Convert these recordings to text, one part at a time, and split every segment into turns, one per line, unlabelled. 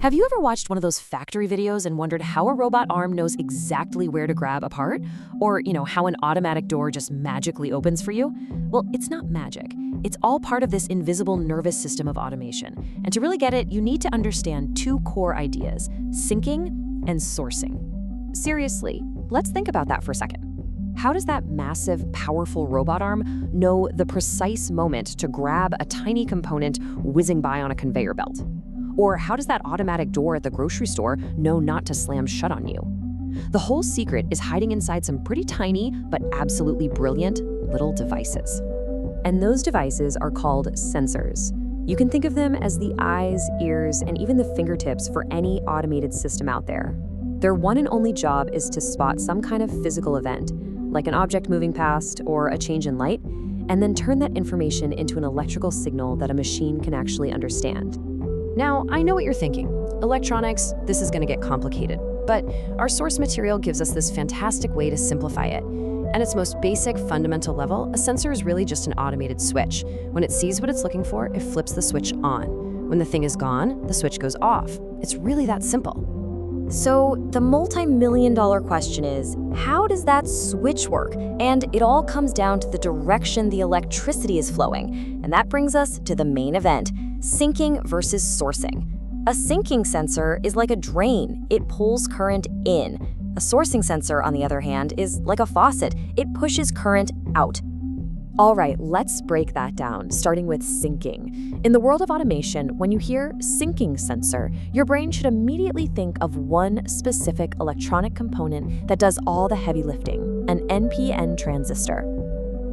Have you ever watched one of those factory videos and wondered how a robot arm knows exactly where to grab a part? Or, how an automatic door just magically opens for you? Well, it's not magic. It's all part of this invisible nervous system of automation. And to really get it, you need to understand two core ideas: syncing and sourcing. Seriously, let's think about that for a second. How does that massive, powerful robot arm know the precise moment to grab a tiny component whizzing by on a conveyor belt? Or how does that automatic door at the grocery store know not to slam shut on you? The whole secret is hiding inside some pretty tiny but absolutely brilliant little devices. And those devices are called sensors. You can think of them as the eyes, ears, and even the fingertips for any automated system out there. Their one and only job is to spot some kind of physical event, like an object moving past or a change in light, and then turn that information into an electrical signal that a machine can actually understand. Now, I know what you're thinking. Electronics, this is going to get complicated. But our source material gives us this fantastic way to simplify it. At its most basic, fundamental level, a sensor is really just an automated switch. When it sees what it's looking for, it flips the switch on. When the thing is gone, the switch goes off. It's really that simple. So the multi-million-dollar question is, how does that switch work? And it all comes down to the direction the electricity is flowing. And that brings us to the main event: syncing versus sourcing. A syncing sensor is like a drain. It pulls current in. A sourcing sensor, on the other hand, is like a faucet. It pushes current out. All right, let's break that down, starting with syncing. In the world of automation, when you hear syncing sensor, your brain should immediately think of one specific electronic component that does all the heavy lifting: an NPN transistor.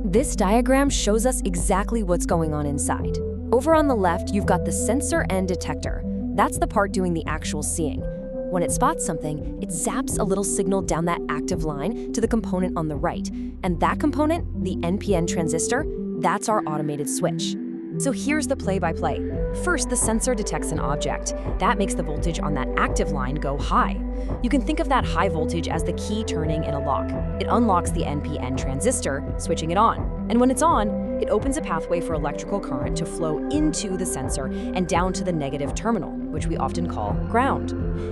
This diagram shows us exactly what's going on inside. Over on the left, you've got the sensor and detector. That's the part doing the actual seeing. When it spots something, it zaps a little signal down that active line to the component on the right. And that component, the NPN transistor, that's our automated switch. So here's the play-by-play. First, the sensor detects an object. That makes the voltage on that active line go high. You can think of that high voltage as the key turning in a lock. It unlocks the NPN transistor, switching it on. And when it's on, it opens a pathway for electrical current to flow into the sensor and down to the negative terminal, which we often call ground.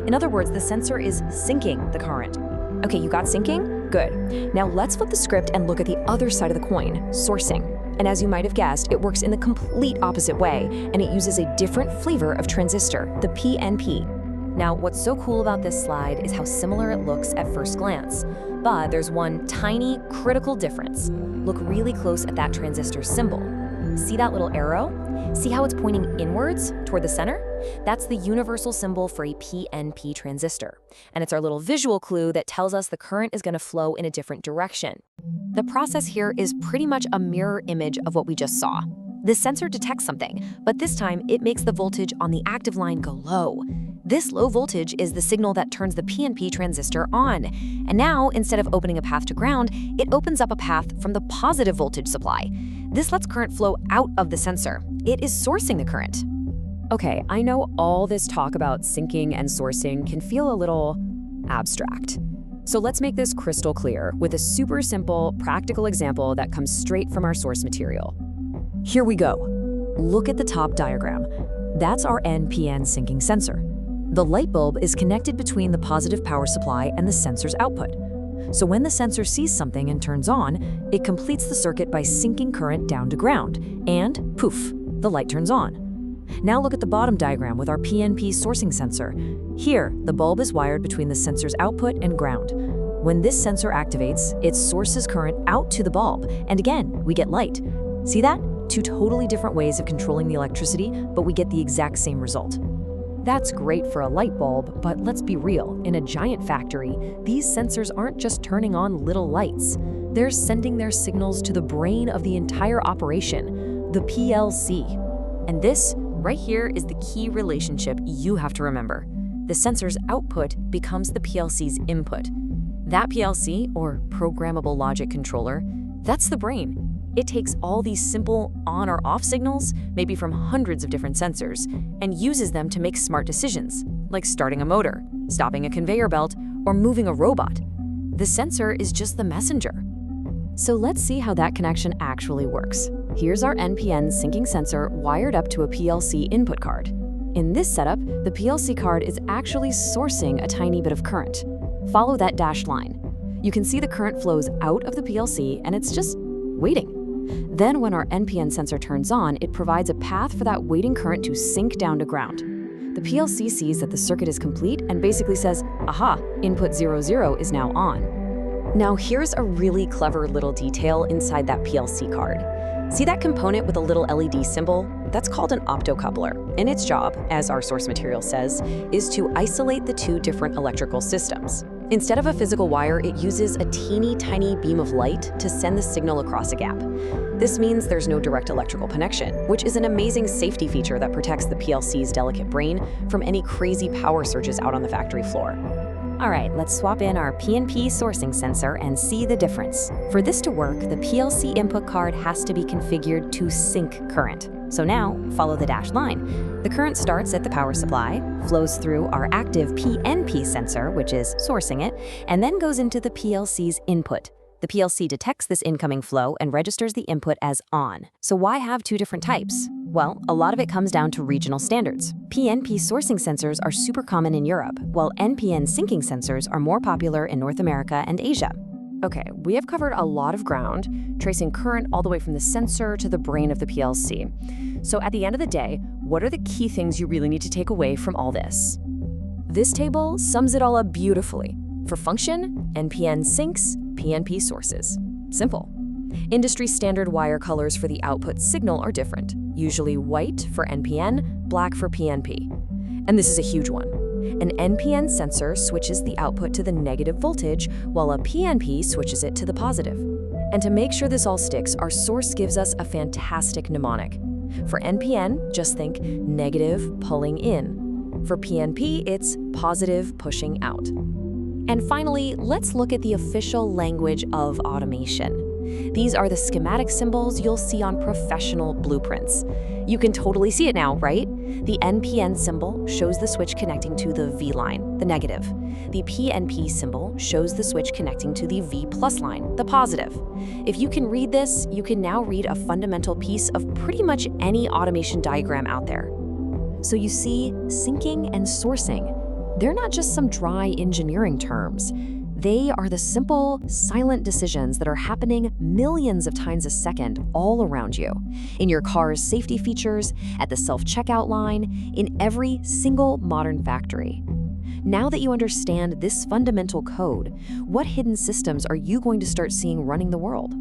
In other words, the sensor is syncing the current. Okay, you got syncing? Good. Now let's flip the script and look at the other side of the coin: sourcing. And as you might have guessed, it works in the complete opposite way, and it uses a different flavor of transistor, the PNP. Now, what's so cool about this slide is how similar it looks at first glance. But there's one tiny, critical difference. Look really close at that transistor symbol. See that little arrow? See how it's pointing inwards toward the center? That's the universal symbol for a PNP transistor. And it's our little visual clue that tells us the current is going to flow in a different direction. The process here is pretty much a mirror image of what we just saw. The sensor detects something, but this time it makes the voltage on the active line go low. This low voltage is the signal that turns the PNP transistor on. And now, instead of opening a path to ground, it opens up a path from the positive voltage supply. This lets current flow out of the sensor. It is sourcing the current. Okay, I know all this talk about syncing and sourcing can feel a little abstract. So let's make this crystal clear with a super simple, practical example that comes straight from our source material. Here we go. Look at the top diagram. That's our NPN syncing sensor. The light bulb is connected between the positive power supply and the sensor's output. So when the sensor sees something and turns on, it completes the circuit by syncing current down to ground, and poof, the light turns on. Now look at the bottom diagram with our PNP sourcing sensor. Here, the bulb is wired between the sensor's output and ground. When this sensor activates, it sources current out to the bulb, and again, we get light. See that? Two totally different ways of controlling the electricity, but we get the exact same result. That's great for a light bulb, but let's be real. In a giant factory, these sensors aren't just turning on little lights. They're sending their signals to the brain of the entire operation, the PLC. And this, right here, is the key relationship you have to remember. The sensor's output becomes the PLC's input. That PLC, or programmable logic controller, that's the brain. It takes all these simple on or off signals, maybe from hundreds of different sensors, and uses them to make smart decisions, like starting a motor, stopping a conveyor belt, or moving a robot. The sensor is just the messenger. So let's see how that connection actually works. Here's our NPN syncing sensor wired up to a PLC input card. In this setup, the PLC card is actually sourcing a tiny bit of current. Follow that dashed line. You can see the current flows out of the PLC and it's just waiting. Then when our NPN sensor turns on, it provides a path for that waiting current to sink down to ground. The PLC sees that the circuit is complete and basically says, aha, input 00 is now on. Now here's a really clever little detail inside that PLC card. See that component with a little LED symbol? That's called an optocoupler, and its job, as our source material says, is to isolate the two different electrical systems. Instead of a physical wire, it uses a teeny tiny beam of light to send the signal across a gap. This means there's no direct electrical connection, which is an amazing safety feature that protects the PLC's delicate brain from any crazy power surges out on the factory floor. All right, let's swap in our PNP sourcing sensor and see the difference. For this to work, the PLC input card has to be configured to sync current. So now, follow the dashed line. The current starts at the power supply, flows through our active PNP sensor, which is sourcing it, and then goes into the PLC's input. The PLC detects this incoming flow and registers the input as on. So why have two different types? Well, a lot of it comes down to regional standards. PNP sourcing sensors are super common in Europe, while NPN syncing sensors are more popular in North America and Asia. Okay, we have covered a lot of ground, tracing current all the way from the sensor to the brain of the PLC. So at the end of the day, what are the key things you really need to take away from all this? This table sums it all up beautifully. For function, NPN syncs, PNP sources. Simple. Industry standard wire colors for the output signal are different, usually white for NPN, black for PNP. And this is a huge one. An NPN sensor switches the output to the negative voltage, while a PNP switches it to the positive. And to make sure this all sticks, our source gives us a fantastic mnemonic. For NPN, just think negative pulling in. For PNP, it's positive pushing out. And finally, let's look at the official language of automation. These are the schematic symbols you'll see on professional blueprints. You can totally see it now, right? The NPN symbol shows the switch connecting to the V line, the negative. The PNP symbol shows the switch connecting to the V plus line, the positive. If you can read this, you can now read a fundamental piece of pretty much any automation diagram out there. So you see, syncing and sourcing, they're not just some dry engineering terms. They are the simple, silent decisions that are happening millions of times a second all around you. In your car's safety features, at the self-checkout line, in every single modern factory. Now that you understand this fundamental code, what hidden systems are you going to start seeing running the world?